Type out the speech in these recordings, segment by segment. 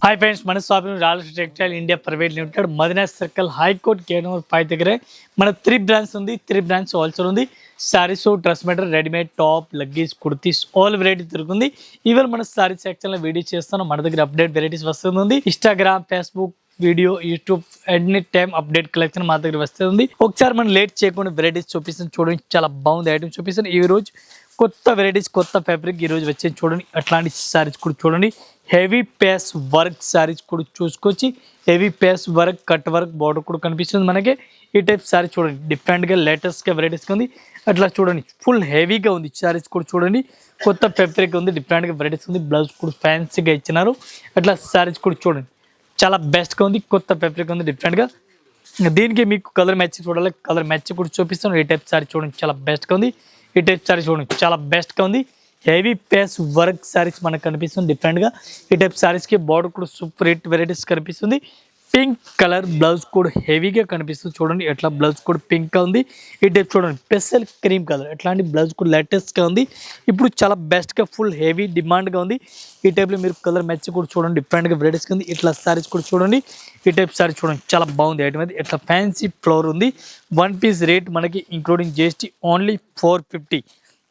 Hi friends, మన shop royal textile India private limited Madina circle high court gate number 5 దగ్గరే మన 3 brands ఉంది. 3 brands wholesale ఉంది. Saris, dress material, readymade, top, luggage, kurtis all variety దొరుకుతుంది. ఇవాళ మన సారీ సెక్షన్ లో వీడియో చేస్తాను. మన దగ్గర అప్డేట్ వెరైటీస్ వస్తుంది. Instagram, Facebook video, YouTube any time update collection మా దగ్గర వస్తుంది. ఒకసారి మనం లేట్ చేయకుండా వెరైటీస్ చూపిస్తాను. చూడండి, చాలా బాగుంది ఐటమ్ చూపిస్తాను. ఈ రోజు కొత్త వెరైటీస్, కొత్త ఫ్యాబ్రిక్ ఈ రోజు వచ్చేది. చూడండి, అట్లాంటి సారీస్ కూడా చూడండి. హెవీ పేస్ వర్క్ సారీస్ కూడా చూసుకొచ్చి హెవీ పేస్ వర్క్, కట్ వర్క్, బార్డర్ కూడా కనిపిస్తుంది మనకి. ఈ టైప్ సారీ చూడండి, డిఫరెంట్గా లేటెస్ట్గా వెరైటీస్గా ఉంది. అట్లా చూడండి, ఫుల్ హెవీగా ఉంది సారీస్ కూడా చూడండి. కొత్త ఫ్యాబ్రిక్ ఉంది, డిఫరెంట్గా వెరైటీస్ ఉంది. బ్లౌజ్ కూడా ఫ్యాన్సీగా ఇచ్చినారు. అట్లా సారీస్ కూడా చూడండి, చాలా బెస్ట్గా ఉంది. కొత్త ఫ్యాబ్రిక్ ఉంది డిఫరెంట్గా. దీనికి మీకు కలర్ మ్యాచ్ చూడాలి, కలర్ మ్యాచ్ కూడా చూపిస్తాను. ఈ టైప్ సారీ చూడండి, చాలా బెస్ట్గా ఉంది. ఈ టైప్ సారీ చూడండి, చాలా బెస్ట్గా ఉంది. హెవీ పేస్ వర్క్ సారీస్ మనకు కనిపిస్తుంది డిఫరెంట్గా. ఈ టైప్ సారీస్కి బార్డర్ కూడా సూపర్ హిట్ వెరైటీస్ కనిపిస్తుంది. పింక్ కలర్ బ్లౌజ్ కూడా హెవీగా కనిపిస్తుంది. చూడండి, ఎట్లా బ్లౌజ్ కూడా పింక్గా ఉంది. ఈ టైప్ చూడండి, స్పెషల్ క్రీమ్ కలర్, ఎట్లాంటి బ్లౌజ్ కూడా లేటెస్ట్గా ఉంది. ఇప్పుడు చాలా బెస్ట్గా ఫుల్ హెవీ డిమాండ్గా ఉంది. ఈ టైప్లో మీరు కలర్ మ్యాచ్ కూడా చూడండి, డిఫరెంట్గా వెరైటీస్గా ఉంది. ఇట్లా సారీస్ కూడా చూడండి. ఈ టైప్ సారీ చూడండి, చాలా బాగుంది ఐటమ్ అది. ఇట్లా ఫ్యాన్సీ ఫ్లోర్ ఉంది. 1 పీస్ రేట్ మనకి ఇంక్లూడింగ్ జిఎస్టీ ఓన్లీ 450,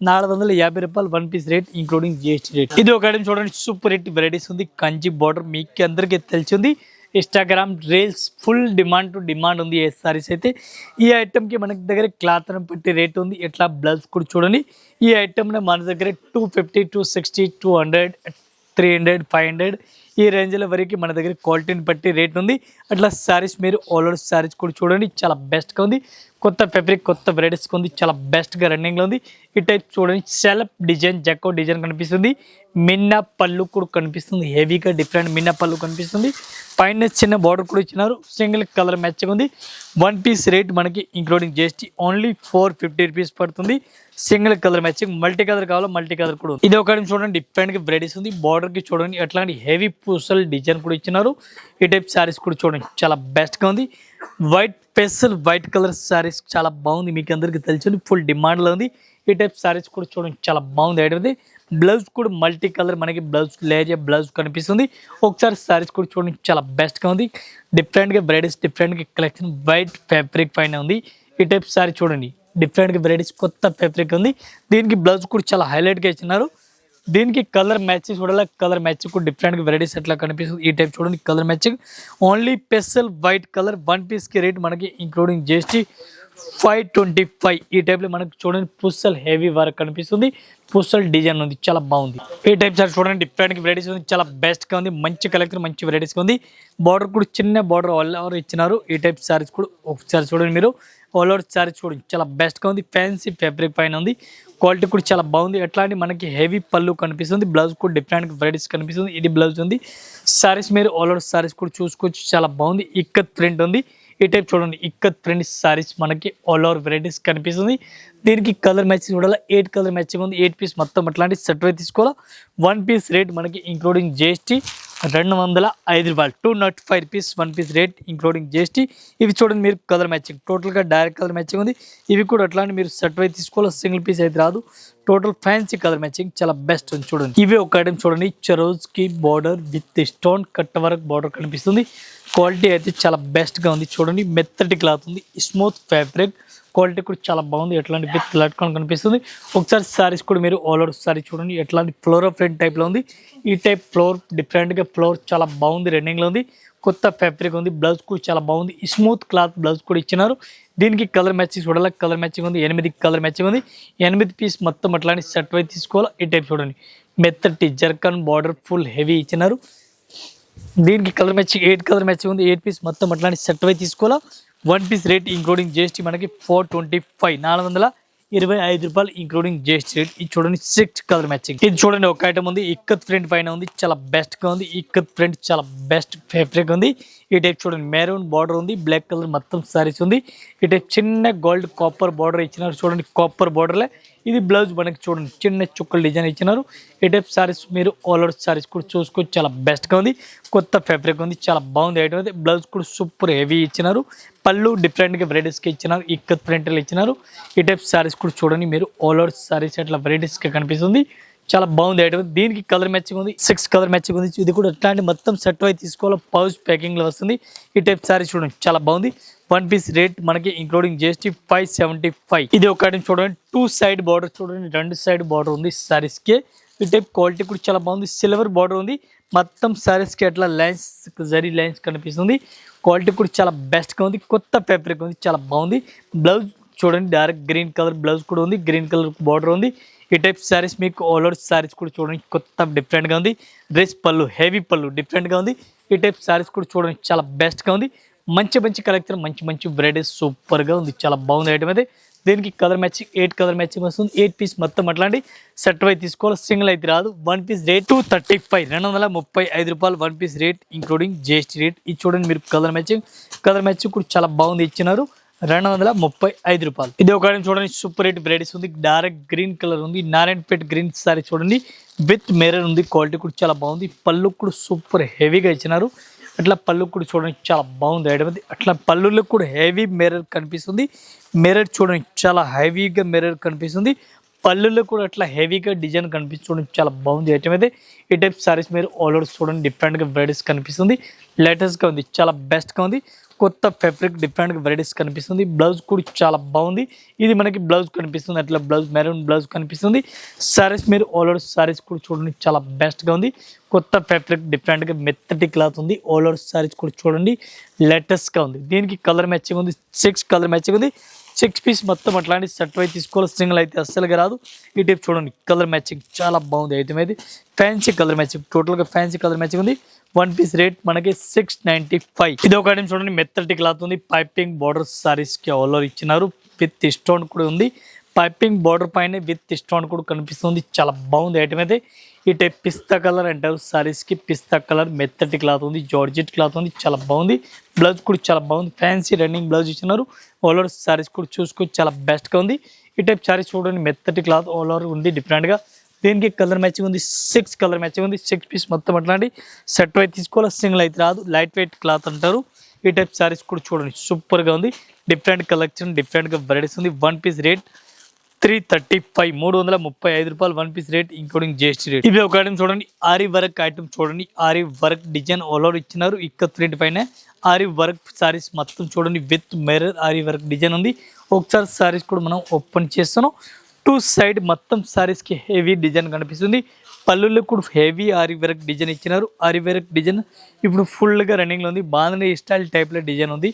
450 రూపాయలు 1 piece rate including GST rate. ఇది ఒక ఐటమ్ చూడండి, సూపర్ హిట్ వెరైటీస్ ఉంది. కంచి బార్డర్ మీకు అందరికీ తెలిసింది. ఇన్స్టాగ్రామ్ రీల్స్ ఫుల్ డిమాండ్ ఉంది ఏ సారీస్ అయితే. ఈ ఐటమ్కి మనకి దగ్గర క్లాత్ బట్టి రేట్ ఉంది. ఎట్లా బ్లౌజ్ కూడా చూడండి. ఈ ఐటమ్ మన దగ్గర 250, 260, 200, 300, 500 ఈ రేంజ్ల వరకు మన దగ్గర క్వాలిటీని బట్టి రేట్ ఉంది. అట్లా సారీస్ మీరు ఆల్ ఓవర్ సారీస్ కూడా చూడండి, చాలా బెస్ట్గా ఉంది. కొత్త ఫ్యాబ్రిక్, కొత్త వెరైటీస్గా ఉంది. చాలా బెస్ట్గా రన్నింగ్లో ఉంది. ఈ టైప్ చూడండి, సెల్ఫ్ డిజైన్, జక్కో డిజైన్ కనిపిస్తుంది. మిన్నా పళ్ళు కూడా కనిపిస్తుంది. హెవీగా డిఫరెంట్ మిన్నా పళ్ళు కనిపిస్తుంది. పైన చిన్న బార్డర్ కూడా ఇచ్చినారు. సింగిల్ కలర్ మ్యాచ్గా ఉంది. 1 పీస్ రేట్ మనకి ఇంక్లూడింగ్ జిఎస్టీ ఓన్లీ 450 రూపీస్ పడుతుంది. Single colour matching. Multi colour కావాలో మల్టీ కలర్ కూడా ఉంది. ఇది ఒకటి చూడండి, డిఫరెంట్గా వెరైటీస్ ఉంది. బార్డర్కి చూడండి, అట్లాంటి హెవీ పూసల్ డిజైన్ కూడా ఇచ్చినారు. ఈ టైప్ శారీస్ కూడా చూడండి, చాలా బెస్ట్గా ఉంది. White special white colour saris చాలా బాగుంది. మీకు అందరికీ తెలిసింది, ఫుల్ డిమాండ్లో ఉంది. ఈ టైప్ శారీస్ కూడా చూడండి, చాలా బాగుంది ఐటమ్. బ్లౌజ్ కూడా మల్టీ కలర్ మనకి బ్లౌజ్ లేజర్ బ్లౌజ్ కనిపిస్తుంది. ఒకసారి శారీస్ కూడా చూడండి, చాలా బెస్ట్గా ఉంది. డిఫరెంట్గా వెరైటీస్, డిఫరెంట్గా కలెక్షన్ వైట్ ఫ్యాబ్రిక్ పైన ఉంది. ఈ టైప్ శారీ చూడండి, డిఫరెంట్గా వెరైటీస్, కొత్త ఫ్యాబ్రిక్ ఉంది. దీనికి బ్లౌజ్ కూడా చాలా హైలైట్గా ఇచ్చినారు. దీనికి కలర్ మ్యాచింగ్ చూడాలి, కలర్ మ్యాచింగ్ కూడా డిఫరెంట్గా వెరైటీస్ ఎట్లా కనిపిస్తుంది. ఈ టైప్ చూడండి, colour matching only special white colour. 1 పీస్కి రేట్ మనకి ఇంక్లూడింగ్ జిఎస్టీ 525. ఈ టైప్లో మనకి చూడండి, పుస్సల్ హెవీ వర్క్ కనిపిస్తుంది. పుస్సల్ డిజైన్ ఉంది, చాలా బాగుంది. ఈ టైప్ సార్ చూడండి, డిఫరెంట్గా వెరైటీస్ ఉంది. చాలా బెస్ట్గా ఉంది. మంచి కలెక్షన్, మంచి వెరైటీస్గా ఉంది. బార్డర్ కూడా చిన్న బార్డర్ ఆల్ ఓవర్ ఇచ్చినారు. ఈ టైప్ సారీస్ కూడా ఒకసారి చూడండి మీరు. ఆల్ ఓవర్ సారీస్ చూడండి, చాలా బెస్ట్గా ఉంది. ఫ్యాన్సీ ఫ్యాబ్రిక్ పైన ఉంది. క్వాలిటీ కూడా చాలా బాగుంది. ఎట్లాంటి మనకి హెవీ పళ్ళు కనిపిస్తుంది. బ్లౌజ్ కూడా డిఫరెంట్ వెరైటీస్ కనిపిస్తుంది. ఇది బ్లౌజ్ ఉంది. సారీస్ మీరు ఆల్ ఓవర్ సారీస్ కూడా చూసుకోవచ్చు, చాలా బాగుంది. ఇక్కత్ ప్రింట్ ఉంది. ఈ టైప్ చూడండి, ఇక్కత్ ప్రింట్ సారీస్ మనకి ఆల్ ఓవర్ వెరైటీస్ కనిపిస్తుంది. దీనికి కలర్ మ్యాచింగ్ చూడాలి. 8 కలర్ మ్యాచింగ్ ఉంది. 8 పీస్ మొత్తం అట్లాంటి సెట్ వై తీసుకోవాలా. 1 పీస్ రేట్ మనకి ఇంక్లూడింగ్ జిఎస్టీ 205 రూపాయలు, 205 rupees 1 piece rate including GST. ఇవి చూడండి మీరు, కలర్ మ్యాచింగ్ టోటల్గా డైరెక్ట్ కలర్ మ్యాచింగ్ ఉంది. ఇవి కూడా అట్లాంటి మీరు సెట్ వై తీసుకోవాలి. సింగిల్ పీస్ అయితే రాదు. టోటల్ ఫ్యాన్సీ కలర్ మ్యాచింగ్, చాలా బెస్ట్ ఉంది చూడండి. ఇవి ఒక ఐటమ్ చూడండి, చరోజ్కి border with stone cut work border కనిపిస్తుంది. క్వాలిటీ అయితే చాలా బెస్ట్గా ఉంది. చూడండి, మెత్తటి క్లాత్ ఉంది, స్మూత్ ఫ్యాబ్రిక్. క్వాలిటీ కూడా చాలా బాగుంది. ఎట్లాంటి విత్ లట్కొని కనిపిస్తుంది. ఒకసారి సారీస్ కూడా మీరు ఆల్ ఓవర్ సారీ చూడండి, ఎట్లాంటి ఫ్లోర్ ఆఫ్ ప్రింట్ టైప్లో ఉంది. ఈ టైప్ ఫ్లోర్ డిఫరెంట్గా ఫ్లోర్ చాలా బాగుంది, రన్నింగ్లో ఉంది. కొత్త ఫ్యాబ్రిక్ ఉంది. బ్లౌజ్ కూడా చాలా బాగుంది. స్మూత్ క్లాత్ బ్లౌజ్ కూడా ఇచ్చినారు. దీనికి కలర్ మ్యాచింగ్ చూడాలి, కలర్ మ్యాచింగ్ ఉంది. 8 కలర్ మ్యాచింగ్ ఉంది. 8 పీస్ మొత్తం అట్లాంటి సెట్ వై తీసుకోవాలి. ఈ టైప్ చూడండి, మెత్తటి జర్కన్ బార్డర్ ఫుల్ హెవీ ఇచ్చినారు. దీనికి కలర్ మ్యాచింగ్ 8 కలర్ మ్యాచింగ్ ఉంది. 8 పీస్ మొత్తం అట్లాంటి సెట్ వై తీసుకోవాలా. 1 పీస్ రేట్ ఇంక్లూడింగ్ జిఎస్టీ మనకి 425, 425 రూపాయలు ఇంక్లూడింగ్ జిఎస్టీ రేట్. ఇది చూడండి, 6 కలర్ మ్యాచింగ్. ఇది చూడండి, ఒక ఐటమ్ ఉంది, ఇక్కత్ ప్రింట్ పైన ఉంది. చాలా బెస్ట్గా ఉంది. ఇక్కత్ ప్రింట్ చాలా బెస్ట్ ఫ్యాబ్రిక్ ఉంది. ఈ టైప్ చూడండి, మెరూన్ బార్డర్ ఉంది. బ్లాక్ కలర్ మొత్తం సారీస్ ఉంది. ఈ టైప్ చిన్న గోల్డ్ కాపర్ బార్డర్ ఇచ్చినారు. చూడండి, కాపర్ బార్డర్లే. ఇది బ్లౌజ్ మనకి చూడండి, చిన్న చుక్కలు డిజైన్ ఇచ్చినారు. ఈ టైప్ సారీస్ మీరు ఆల్ ఓవర్ సారీస్ కూడా చూసుకోవచ్చు, చాలా బెస్ట్గా ఉంది. కొత్త ఫ్యాబ్రిక్ ఉంది, చాలా బాగుంది ఐటమ్ అయితే. బ్లౌజ్ కూడా సూపర్ హెవీ ఇచ్చినారు. పళ్ళు డిఫరెంట్గా వెరైటీస్కి ఇచ్చినారు. ఇక్కత్ ప్రింట్లు ఇచ్చినారు. ఈ టైప్ సారీస్ కూడా చూడండి మీరు ఆల్ ఓవర్ సారీస్ అట్లా వెరైటీస్గా కనిపిస్తుంది. చాలా బాగుంది ఐటమ్. దీనికి కలర్ మ్యాచింగ్ ఉంది, 6 కలర్ మ్యాచింగ్ ఉంది. ఇది కూడా ఎట్లాంటి మొత్తం సెట్ అయి తీసుకోవాలి, పౌచ్ ప్యాకింగ్ లో వస్తుంది. ఈ టైప్ సారీ చూడండి చాలా బాగుంది. 1 పీస్ రేట్ మనకి ఇంక్లూడింగ్ GST 575. ఇది ఒక ఐటమ్ చూడండి, 2 సైడ్ బార్డర్ చూడండి, 2 సైడ్ బార్డర్ ఉంది సారీస్ కి. ఈ టైప్ క్వాలిటీ కూడా చాలా బాగుంది. సిల్వర్ బార్డర్ ఉంది మొత్తం సారీస్ కి, అట్లా లైన్స్ జరీ లైన్స్ కనిపిస్తుంది. క్వాలిటీ కూడా చాలా బెస్ట్ గా ఉంది. కొత్త ఫ్యాబ్రిక్ ఉంది, చాలా బాగుంది. బ్లౌజ్ చూడండి డైరెక్ట్ గ్రీన్ కలర్ బ్లౌజ్ కూడా ఉంది, గ్రీన్ కలర్ బార్డర్ ఉంది. ఈ టైప్ సారీస్ మీకు ఆల్ ఓవర్ సారీస్ కూడా చూడండి కొత్త డిఫరెంట్ గా ఉంది. డ్రెస్ పళ్ళు హెవీ పళ్ళు డిఫరెంట్ గా ఉంది. ఈ టైప్ సారీస్ కూడా చూడండి చాలా బెస్ట్ గా ఉంది. మంచి మంచి కలెక్షన్, మంచి మంచి వెరైటీస్ సూపర్ గా ఉంది, చాలా బాగుంది ఐటమ్ అయితే. దీనికి కలర్ మ్యాచింగ్ 8 కలర్ మ్యాచింగ్ వస్తుంది. 8 పీస్ మొత్తం అట్లాంటి సెట్ వై తీసుకోవాలి, సింగిల్ అయితే రాదు. 1 పీస్ రేట్ 235, 235 రూపాయలు 1 piece rate including GST rate. ఇది చూడండి మీరు కలర్ మ్యాచింగ్ కూడా చాలా బాగుంది ఇచ్చినారు. 235 రూపాయలు. ఇది ఒక చూడండి సూపర్ రేట్ వెరైటీస్ ఉంది. డైరెక్ట్ గ్రీన్ కలర్ ఉంది, నారాయణపేట్ గ్రీన్ సారీ చూడండి విత్ మిర్రర్ ఉంది. క్వాలిటీ కూడా చాలా బాగుంది. పళ్ళు కూడా సూపర్ హెవీగా ఇచ్చినారు. అట్లా పళ్ళు కూడా చూడండి చాలా బాగుంది ఐటమ్. అట్లా పళ్ళులో కూడా హెవీ మిర్రర్ కనిపిస్తుంది. మిర్రర్ చూడండి చాలా హెవీగా మిర్రర్ కనిపిస్తుంది. పళ్ళులో కూడా అట్లా హెవీగా డిజైన్ కనిపిస్తుంది, చూడండి చాలా బాగుంది ఐటమ్ అయితే. ఈ టైప్ సారీస్ మీరు ఆల్ ఓవర్ చూడండి డిఫరెంట్గా వెరైటీస్ కనిపిస్తుంది. లేటెస్ట్గా ఉంది, చాలా బెస్ట్గా ఉంది. కొత్త ఫ్యాబ్రిక్ డిఫరెంట్గా వెరైటీస్ కనిపిస్తుంది. బ్లౌజ్ కూడా చాలా బాగుంది. ఇది మనకి బ్లౌజ్ కనిపిస్తుంది, అట్లా బ్లౌజ్ మెరూన్ బ్లౌజ్ కనిపిస్తుంది. సారీస్ మీరు ఆల్ ఓవర్ సారీస్ కూడా చూడండి చాలా బెస్ట్గా ఉంది. కొత్త ఫ్యాబ్రిక్ డిఫరెంట్గా మెత్తటి క్లాత్ ఉంది. ఆల్ ఓవర్ సారీస్ కూడా చూడండి లేటెస్ట్గా ఉంది. దీనికి కలర్ మ్యాచింగ్ ఉంది, 6 కలర్ మ్యాచింగ్ ఉంది. 6 పీస్ మొత్తం అట్లాంటి సెట్ అయితే తీసుకోవాలి, సింగిల్ అయితే అస్సలుగా రాదు. ఈ టైప్ చూడండి కలర్ మ్యాచింగ్ చాలా బాగుంది ఐటమ్ అయితే. ఫ్యాన్సీ కలర్ మ్యాచింగ్, టోటల్గా ఫ్యాన్సీ కలర్ మ్యాచింగ్ ఉంది. 1 పీస్ రేట్ మనకి 695. ఇది ఒక ఐటమ్ చూడండి మెత్తటి క్లాత్ ఉంది. పైపింగ్ బార్డర్ సారీస్ కి ఆల్ ఓవర్ ఇచ్చినారు, విత్ స్టోన్ కూడా ఉంది. పైపింగ్ బార్డర్ పైన విత్ స్టోన్ కూడా కనిపిస్తుంది, చాలా బాగుంది ఐటమ్ అయితే. ఈ టైప్ పిస్తా కలర్ అంటారు సారీస్ కి. పిస్తా కలర్ మెత్తటి క్లాత్ ఉంది, జార్జెట్ క్లాత్ ఉంది, చాలా బాగుంది. బ్లౌజ్ కూడా చాలా బాగుంది, ఫ్యాన్సీ రన్నింగ్ బ్లౌజ్ ఇచ్చినారు. ఆల్ ఓవర్ సారీస్ కూడా చూసుకొని చాలా బెస్ట్ గా ఉంది. ఈ టైప్ సారీస్ చూడండి మెత్తటి క్లాత్ ఆల్ ఓవర్ ఉంది డిఫరెంట్ గా. దీనికి కలర్ మ్యాచింగ్ ఉంది, 6 కలర్ మ్యాచింగ్ ఉంది. 6 పీస్ మొత్తం అట్లాంటి సెట్ అయితే తీసుకోవాలి, సింగిల్ అయితే రాదు. లైట్ వెయిట్ క్లాత్ అంటారు. ఈ టైప్ సారీస్ కూడా చూడండి సూపర్ గా ఉంది. డిఫరెంట్ కలెక్షన్, డిఫరెంట్ గా వెరైటీస్ ఉంది. 1 పీస్ రేట్ 335, 335 రూపాయలు 1 piece rate including GST rate. ఇవి ఒక ఐటమ్ చూడండి, ఆరి వర్క్ ఐటమ్ చూడండి. ఆరి వర్క్ డిజైన్ ఆల్ ఓవర్ ఇచ్చినారు. ఇక్క ప్రింట్ పైన ఆరి వర్క్ సారీస్ మొత్తం చూడండి with mirror aari work design ఉంది. ఒకసారి సారీస్ కూడా మనం ఓపెన్ చేస్తున్నాం. 2 సైడ్ మొత్తం సారీస్ కి హెవీ డిజైన్ కనిపిస్తుంది. పళ్ళుల్లో కూడా హెవీ ఆరి వర్క్ డిజైన్ ఇచ్చినారు. ఆరి వర్క్ డిజైన్ ఇప్పుడు ఫుల్ గా రన్నింగ్ లో ఉంది. బాగానే స్టైల్ టైప్ లో డిజైన్ ఉంది,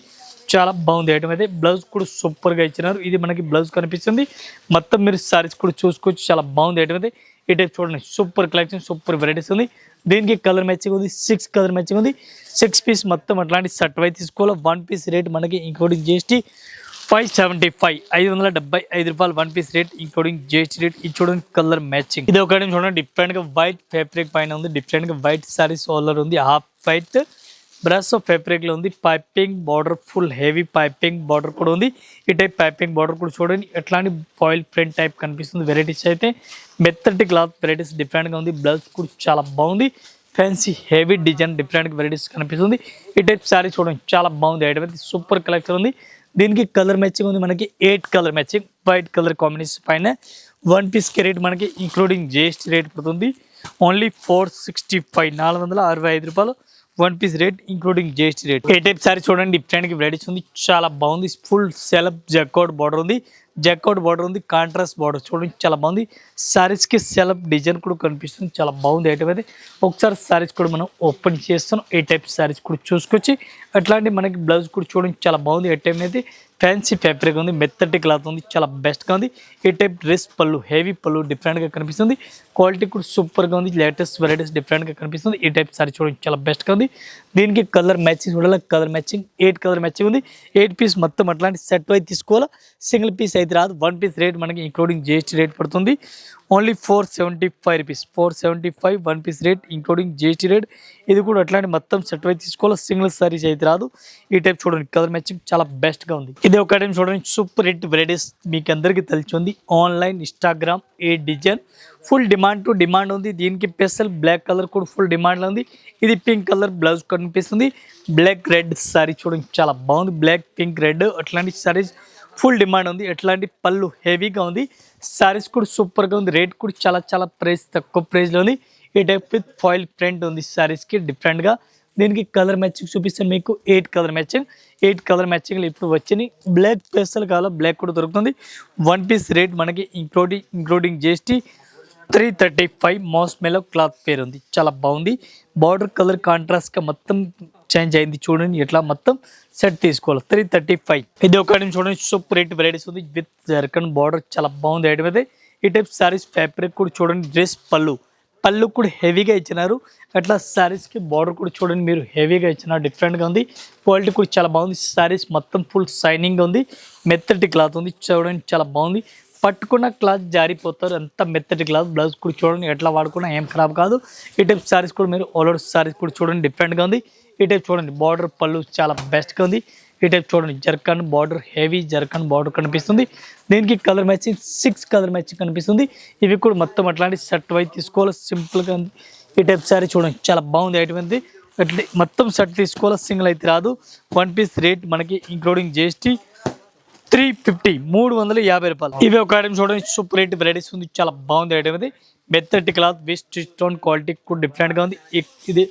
చాలా బాగుంది ఐటమ్ అయితే. బ్లౌజ్ కూడా సూపర్ గా ఇచ్చినారు. ఇది మనకి బ్లౌజ్ కనిపిస్తుంది. మొత్తం మీరు సారీస్ కూడా చూసుకోవచ్చు, చాలా బాగుంది ఐటమ్ అయితే. ఈ టైప్ చూడండి సూపర్ కలెక్షన్, సూపర్ వెరైటీస్ ఉంది. దీనికి కలర్ మ్యాచింగ్ ఉంది, 6 కలర్ మ్యాచింగ్ ఉంది. 6 పీస్ మొత్తం అట్లాంటి సెట్ అయితే తీసుకోవాలి. 1 పీస్ రేట్ మనకి ఇంక్లూడింగ్ GST 575, 575 రూపాయలు 1 piece rate including GST rate. ఇది చూడండి కలర్ మ్యాచింగ్. ఇది ఒక చూడండి డిఫరెంట్ గా వైట్ ఫ్యాబ్రిక్ పైన ఉంది. డిఫరెంట్ గా వైట్ సారీస్ ఆల్ ఓవర్ ఉంది. Half white brush of fabric లో ఉంది. Piping border full heavy piping border కూడా ఉంది. ఈ టైప్ పైపింగ్ బార్డర్ కూడా చూడండి ఎట్లాంటి ఫాయిల్ ప్రింట్ టైప్ కనిపిస్తుంది. వెరైటీస్ అయితే మెత్తటి క్లాత్ వెరైటీస్ డిఫరెంట్ గా ఉంది. బ్లౌజ్ కూడా చాలా బాగుంది. Fancy heavy design different varieties కనిపిస్తుంది. ఈ టైప్ సారీ చూడండి చాలా బాగుంది ఐటమ్ అయితే. సూపర్ కలెక్షన్ ఉంది. దీనికి కలర్ మ్యాచింగ్ ఉంది మనకి 8 colour matching. White colour combination పైన 1 పీస్ కి రేట్ మనకి ఇంక్లూడింగ్ GST రేట్ పడుతుంది ఓన్లీ 465, 465 రూపాయలు 1 piece rate including GST rate. ఏ టైప్ సారీ చూడండి డిఫరెంట్ వెరైటీస్ ఉంది, చాలా బాగుంది. ఫుల్ సెలఫ్ జక్అవుట్ బార్డర్ ఉంది, జక్అవుట్ బార్డర్ ఉంది. కాంట్రాస్ట్ బార్డర్ చూడండి చాలా బాగుంది. సారీస్ కి సెలఫ్ డిజైన్ కూడా కనిపిస్తుంది, చాలా బాగుంది ఐటమ్ అయితే. ఒకసారి సారీస్ కూడా మనం ఓపెన్ చేస్తాం. ఏ టైప్ సారీస్ కూడా చూసుకొచ్చి అట్లాంటి మనకి బ్లౌజ్ కూడా చూడండి చాలా బాగుంది ఐటమ్ అయితే. ఫ్యాన్సీ ఫ్యాబ్రిక్ ఉంది, మెత్తటి క్లాత్ ఉంది, చాలా బెస్ట్గా ఉంది. ఈ టైప్ డ్రెస్ పళ్ళు హెవీ పళ్ళు డిఫరెంట్గా కనిపిస్తుంది. క్వాలిటీ కూడా సూపర్గా ఉంది. లేటెస్ట్ వెరైటీస్ డిఫరెంట్గా కనిపిస్తుంది. ఈ టైప్ సారీ చూడండి చాలా బెస్ట్గా ఉంది. దీనికి కలర్ మ్యాచింగ్ చూడాలి, కలర్ మ్యాచింగ్ 8 కలర్ మ్యాచింగ్ ఉంది. 8 పీస్ మొత్తం అట్లాంటి సెట్ అయితే తీసుకోవాలా, సింగిల్ పీస్ అయితే రాదు. 1 పీస్ రేట్ మనకి ఇంక్లూడింగ్ GST రేట్ పడుతుంది only 475 rupees. 475 1 piece rate including GST rate. ఇది కూడా అట్లాంటి మొత్తం సెట్ అయితే తీసుకోవాలి, సింగిల్ సారీస్ అయితే రాదు. ఈ టైప్ చూడండి కలర్ మ్యాచింగ్ చాలా బెస్ట్గా ఉంది. ఇది ఒక ఐటమ్ చూడండి సూపర్ హిట్ వెరైటీస్ మీకు అందరికీ తెలిసింది. Online Instagram A design full demand to demand ఉంది. దీనికి స్పెషల్ బ్లాక్ కలర్ కూడా ఫుల్ డిమాండ్లో ఉంది. ఇది పింక్ కలర్ బ్లౌజ్ కనిపిస్తుంది. బ్లాక్ రెడ్ సారీ చూడండి చాలా బాగుంది. బ్లాక్ పింక్ రెడ్ అట్లాంటి సారీస్ ఫుల్ డిమాండ్ ఉంది. ఎట్లాంటి పళ్ళు హెవీగా ఉంది. సారీస్ కూడా సూపర్గా ఉంది, రేట్ కూడా చాలా చాలా ప్రైస్ తక్కువ ప్రైస్లో ఉంది. ఈ టైప్ విత్ ఫాయిల్ ప్రింట్ ఉంది సారీస్కి డిఫరెంట్గా. దీనికి కలర్ మ్యాచింగ్ చూపిస్తాను మీకు, 8 కలర్ మ్యాచింగ్. 8 కలర్ మ్యాచింగ్లు ఇప్పుడు వచ్చినాయి. బ్లాక్ పేస్టల్ కావాలో బ్లాక్ కూడా దొరుకుతుంది. 1 పీస్ రేట్ మనకి ఇంక్లూడింగ్ GST 335. మాస్ మేలో క్లాత్ పేరు ఉంది, చాలా బాగుంది. బార్డర్ కలర్ కాంట్రాస్ట్గా మొత్తం చేంజ్ అయింది చూడండి, ఎట్లా మొత్తం సెట్ తీసుకోవాలి. 335. ఇది ఒకటి చూడండి, సూపర్ రేట్ వెరైటీస్ ఉంది విత్ జర్కన్ బార్డర్, చాలా బాగుంది ఐటమ్ అయితే. ఈ టైప్ సారీస్ ఫ్యాబ్రిక్ కూడా చూడండి, డ్రెస్ పళ్ళు కూడా హెవీగా ఇచ్చినారు. అట్లా సారీస్కి బార్డర్ కూడా చూడండి మీరు, హెవీగా ఇచ్చినారు, డిఫరెంట్గా ఉంది. క్వాలిటీ కూడా చాలా బాగుంది. సారీస్ మొత్తం ఫుల్ షైనింగ్ ఉంది, మెత్తటి క్లాత్ ఉంది చూడండి, చాలా బాగుంది. పట్టుకున్న క్లాత్ జారిపోతారు, అంత మెత్తటి క్లాత్. బ్లౌజ్ కూడా చూడండి ఎట్లా వాడుకున్నా ఏం ఖరాబ్ కాదు. ఈ టైప్ సారీస్ కూడా మీరు ఆల్ ఓవర్ సారీస్ కూడా చూడండి డిఫరెంట్గా ఉంది. ఈ టైప్ చూడండి బార్డర్ పళ్ళు చాలా బెస్ట్గా ఉంది. ఈ టైప్ చూడండి zircon border, heavy zircon border కనిపిస్తుంది. దీనికి కలర్ మ్యాచింగ్ 6 కలర్ మ్యాచింగ్ కనిపిస్తుంది. ఇవి కూడా మొత్తం అట్లాంటి సెట్ వైజ్ తీసుకోవాలి, సింపుల్గా ఉంది. ఈ టైప్ సారీ చూడండి చాలా బాగుంది ఐటమ్ ఉంది. అట్లా మొత్తం సెట్ తీసుకోవాలి, సింగిల్ అయితే రాదు. 1 పీస్ రేట్ మనకి ఇంక్లూడింగ్ GST 350, 350 రూపాయలు. ఇవి ఒక ఐటమ్ చూడండి, సూపర్ రేట్ వెరైటీస్ ఉంది, చాలా బాగుంది ఐటమ్ ఇది. మెత్తటి క్లాత్ వేస్ట్ స్టోన్ క్వాలిటీ కూడా డిఫరెంట్గా ఉంది. ఇది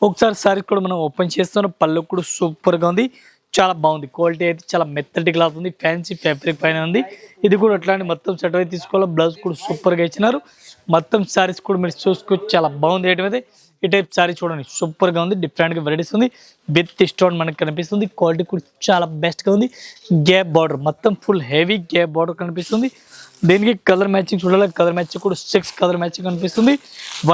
ఒకసారి సారీ కూడా మనం ఓపెన్ చేస్తున్నాం, పళ్ళు కూడా సూపర్గా ఉంది, చాలా బాగుంది. క్వాలిటీ అయితే చాలా మెత్తటి క్లాత్ ఉంది, ఫ్యాన్సీ ఫ్యాబ్రిక్ పైన ఉంది. ఇది కూడా అట్లాంటి మొత్తం సెట్ అయితే తీసుకోవాలి. బ్లౌజ్ కూడా సూపర్గా ఇచ్చినారు. మొత్తం సారీస్ కూడా మీరు చూసుకోవచ్చు, చాలా బాగుంది ఐటమ్ అయితే. ఈ టైప్ సారీ చూడండి సూపర్గా ఉంది, డిఫరెంట్గా వెరైటీస్ ఉంది విత్ స్టోన్ మనకు కనిపిస్తుంది. క్వాలిటీ కూడా చాలా బెస్ట్గా ఉంది. గ్యాప్ బార్డర్ మొత్తం ఫుల్ హెవీ గ్యాప్ బార్డర్ కనిపిస్తుంది. దీనికి కలర్ మ్యాచింగ్ చూడాలి, కలర్ మ్యాచింగ్ కూడా 6 కలర్ మ్యాచింగ్ కనిపిస్తుంది.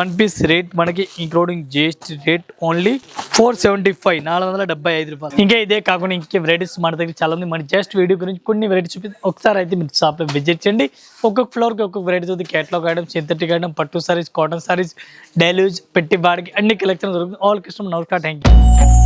1 పీస్ రేట్ మనకి ఇంక్లూడింగ్ GST రేట్ ఓన్లీ 475, 475 రూపాయలు. ఇంకా ఇదే కాకుండా ఇంకే వెరైటీస్ మన దగ్గర చాలా ఉంది. మన జస్ట్ వీడియో గురించి కొన్ని వెరైటీస్ చూపిస్తే ఒకసారి అయితే మీరు షాప్లో విజిట్ చేయండి. ఒక్కొక్క ఫ్లోర్కి ఒక్కొక్క వెరైటీస్ ఉంది. కేటలాగ్ ఐటమ్, సింథటిక్ ఐటమ్, పట్టు saris, cotton saris, daily use, పెట్టి వాడికి అన్ని కలెక్షన్ దొరుకుతుంది. ఆల్ కస్టమర్ నమస్కారం, థ్యాంక్ యూ.